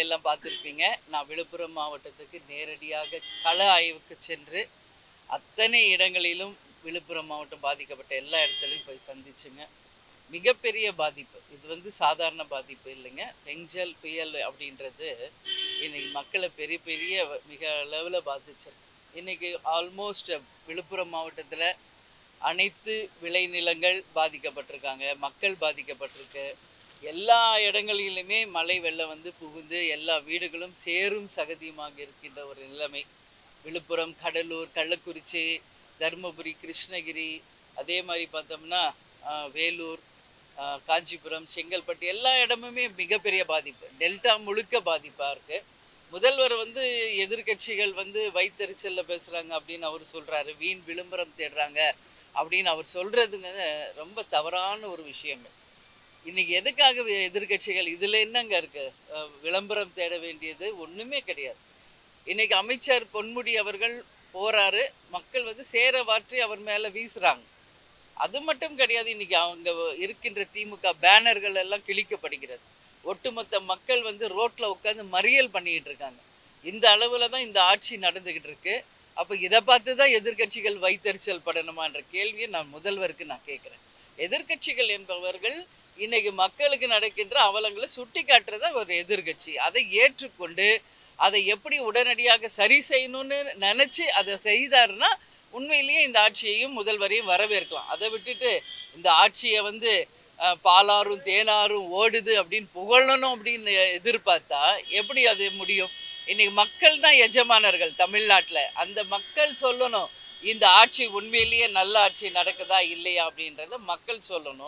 எல்லாம் பார்த்துருப்பீங்க. நான் விழுப்புரம் மாவட்டத்துக்கு நேரடியாக கள ஆய்வுக்கு சென்று அத்தனை இடங்களிலும் விழுப்புரம் மாவட்டம் பாதிக்கப்பட்ட எல்லா இடத்துலையும் போய் சந்திச்சுங்க. மிகப்பெரிய பாதிப்பு. இது சாதாரண பாதிப்பு இல்லைங்க. பெஞ்சல் புயல் அப்படின்றது இன்னைக்கு மக்களை பெரிய பெரிய மிக அளவில் பாதிச்சிருக்கு. இன்னைக்கு ஆல்மோஸ்ட் விழுப்புரம் மாவட்டத்தில் அனைத்து விளைநிலங்கள் பாதிக்கப்பட்டிருக்காங்க, மக்கள் பாதிக்கப்பட்டிருக்கு. எல்லா இடங்களிலுமே மழை வெள்ளம் புகுந்து எல்லா வீடுகளும் சேரும் சகதியுமாக இருக்கின்ற ஒரு நிலைமை. விழுப்புரம், கடலூர், கள்ளக்குறிச்சி, தருமபுரி, கிருஷ்ணகிரி, அதே மாதிரி பார்த்தோம்னா வேலூர், காஞ்சிபுரம், செங்கல்பட்டு எல்லா இடமுமே மிகப்பெரிய பாதிப்பு. டெல்டா முழுக்க பாதிப்பாக இருக்குது. முதல்வர் எதிர்கட்சிகள் வயிற்றுச்சலில் பேசுகிறாங்க அப்படின்னு அவர் சொல்கிறாரு. வீண் விளம்பரம் தேடுறாங்க அப்படின்னு அவர் சொல்கிறதுங்க ரொம்ப தவறான ஒரு விஷயங்க. இன்னைக்கு எதுக்காக எதிர்கட்சிகள் இதில் என்னங்க இருக்குது? விளம்பரம் தேட வேண்டியது ஒன்றுமே கிடையாது. இன்னைக்கு அமைச்சர் பொன்முடி அவர்கள் போகிறாரு, மக்கள் சேர வாற்றி அவர் மேலே வீசுகிறாங்க. அது மட்டும் கிடையாது, இன்னைக்கு அவங்க இருக்கின்ற திமுக பேனர்கள் எல்லாம் கிழிக்கப்படுகிறது. ஒட்டுமொத்த மக்கள் ரோட்டில் உட்காந்து மறியல் பண்ணிக்கிட்டு இருக்காங்க. இந்த அளவில் தான் இந்த ஆட்சி நடந்துக்கிட்டு இருக்கு. அப்போ இதை பார்த்து தான் எதிர்கட்சிகள் வைத்தறிச்சல் படணுமான்ற கேள்வியை நான் முதல்வருக்கு நான் கேட்குறேன். எதிர்கட்சிகள் என்பவர்கள் இன்னைக்கு மக்களுக்கு நடக்கின்ற அவலங்களை சுட்டி காட்டுறத ஒரு எதிர்கட்சி. அதை ஏற்றுக்கொண்டு அதை எப்படி உடனடியாக சரி செய்யணும்னு நினச்சி அதை செய்தாருன்னா உண்மையிலேயே இந்த ஆட்சியையும் முதல்வரையும் வரவேற்கலாம். அதை விட்டுட்டு இந்த ஆட்சியை பாலாரும் தேனாரும் ஓடுது அப்படின்னு புகழணும் அப்படின்னு எதிர்பார்த்தா எப்படி அது முடியும்? இன்னைக்கு மக்கள் தான் எஜமானர்கள் தமிழ்நாட்டில். அந்த மக்கள் சொல்லணும் இந்த ஆட்சி உண்மையிலேயே நல்ல ஆட்சி நடக்குதா இல்லையா அப்படின்றத மக்கள் சொல்லணும்.